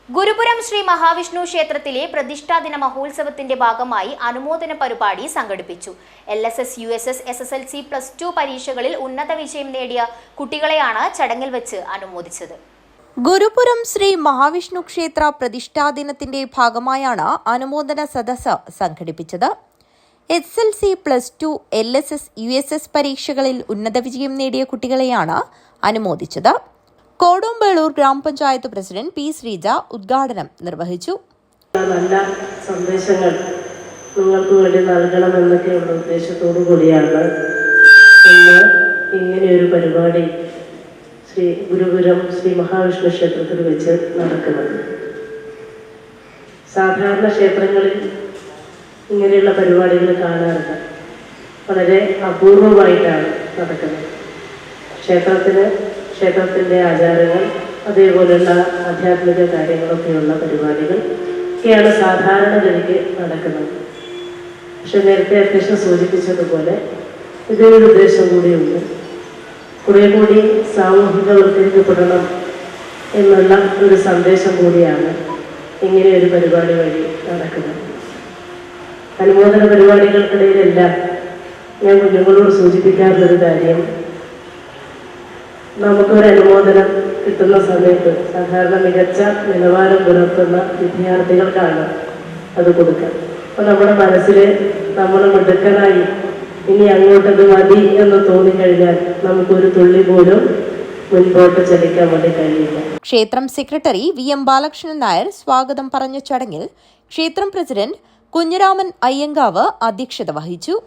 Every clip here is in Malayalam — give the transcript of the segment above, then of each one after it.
ഗുരുപുരം ശ്രീ മഹാവിഷ്ണു ക്ഷേത്രത്തിലെ പ്രതിഷ്ഠാദിന മഹോത്സവത്തിന്റെ ഭാഗമായി അനുമോദന പരിപാടി സംഘടിപ്പിച്ചു. LSS, USS, SSLC, +2 പരീക്ഷകളിൽ ഉന്നത വിജയം നേടിയ കുട്ടികളെയാണ് ചടങ്ങിൽ വെച്ച് അനുമോദിച്ചത്. ഗുരുപുരം ശ്രീ മഹാവിഷ്ണു ക്ഷേത്ര പ്രതിഷ്ഠാദിനത്തിന്റെ ഭാഗമായാണ് അനുമോദന സദസ്സ് സംഘടിപ്പിച്ചത്. SSLC, +2, LSS, USS പരീക്ഷകളിൽ ഉന്നത വിജയം നേടിയ കുട്ടികളെയാണ് അനുമോദിച്ചത്. കോടോംബേളൂർ ഗ്രാമപഞ്ചായത്ത് പ്രസിഡന്റ് P. ശ്രീജ ഉദ്ഘാടനം നിർവഹിച്ചു. നല്ല സന്ദേശങ്ങൾ നിങ്ങൾക്ക് വേണ്ടി നൽകണമെന്നൊക്കെയുള്ള ഉദ്ദേശത്തോടു കൂടിയാണ് ഇന്ന് ഇങ്ങനെയൊരു പരിപാടി ഗുരുപുരം ശ്രീ മഹാവിഷ്ണു ക്ഷേത്രത്തിൽ വെച്ച് നടക്കുന്നത്. സാധാരണ ക്ഷേത്രങ്ങളിൽ ഇങ്ങനെയുള്ള പരിപാടികൾ കാണാറില്ല. വളരെ അപൂർവമായിട്ടാണ് നടക്കുന്നത്. ക്ഷേത്രത്തിൻ്റെ ആചാരങ്ങൾ, അതേപോലെയുള്ള ആധ്യാത്മിക കാര്യങ്ങളൊക്കെയുള്ള പരിപാടികൾ ഒക്കെയാണ് സാധാരണഗതിക്ക് നടക്കുന്നത്. പക്ഷെ നേരത്തെ അധ്യക്ഷൻ സൂചിപ്പിച്ചതുപോലെ ഇതൊരു ഉദ്ദേശം കൂടിയുണ്ട്. കുറേ കൂടി സാമൂഹികവൽക്കരിക്കപ്പെടണം എന്നുള്ള ഒരു സന്ദേശം കൂടിയാണ് ഇങ്ങനെയൊരു പരിപാടി വഴി നടക്കുന്നത്. അനുമോദന പരിപാടികൾക്കിടയിലെല്ലാം ഞാൻ കുഞ്ഞുങ്ങളോട് സൂചിപ്പിക്കാത്തൊരു കാര്യം, നമുക്കൊരു അനുമോദനം കിട്ടുന്ന സമയത്ത് സാധാരണ മികച്ച നിലവാരം പുലർത്തുന്ന വിദ്യാർത്ഥികൾക്കാണ് അത് കൊടുക്കുക. അപ്പോൾ നമ്മുടെ മനസ്സിൽ നമ്മൾ മിടുക്കനായി ഇനി അങ്ങോട്ടത് മതി എന്ന് തോന്നിക്കഴിഞ്ഞാൽ നമുക്കൊരു തുള്ളി പോലും മുൻപോട്ട് ചലിക്കാൻ വേണ്ടി കഴിയില്ല. ക്ഷേത്രം സെക്രട്ടറി VM ബാലകൃഷ്ണൻ നായർ സ്വാഗതം പറഞ്ഞ ചടങ്ങിൽ ക്ഷേത്രം പ്രസിഡന്റ് കുഞ്ഞിരാമൻ അയ്യങ്കാവ് അധ്യക്ഷത വഹിച്ചു.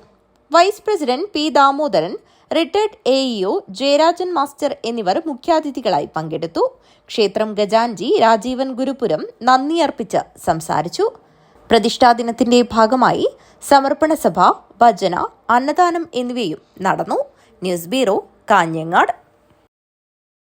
Vice president P. Damodaran, retired AEO Jayarajan master എന്നിവർ മുഖ്യാതിഥികളായി പങ്കെടുത്തു. ക്ഷേത്രം ഖജാൻജി രാജീവൻ ഗുരുപുരം നന്ദി അർപ്പിച്ച് സംസാരിച്ചു. പ്രതിഷ്ഠാദിനത്തിന്റെ ഭാഗമായി സമർപ്പണ സഭ, ഭജന, അന്നദാനം എന്നിവയും നടന്നു. News bureau, Kanhangad.